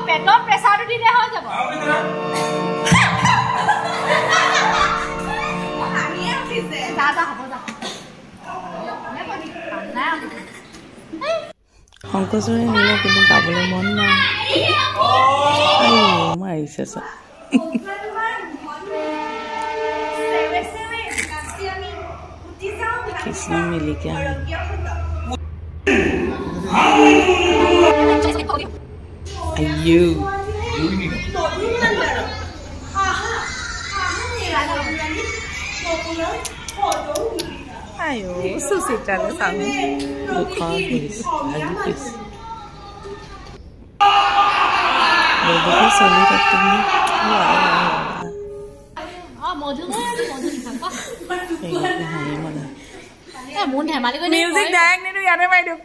পেটৰ প্ৰেছাৰটো দিলে হৈ যাব সংকোচৰে নিলে কিন্তু গাবলৈ মন নাই মাৰিছে চব Krishna মিলিকে ayo ayo susita le sami buka please lagi please lebih solid ini music dang ni tu yang ada main tu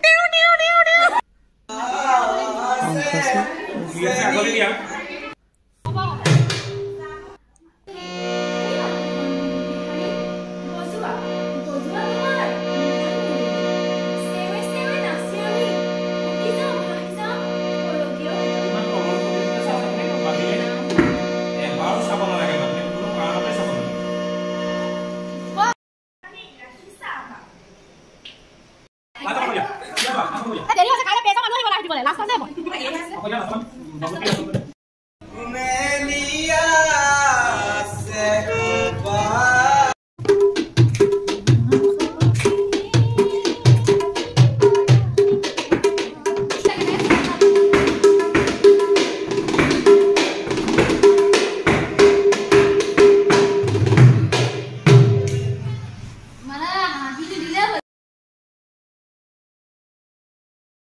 biasa kau dia Jadi sekarang besok anu boleh last konsep.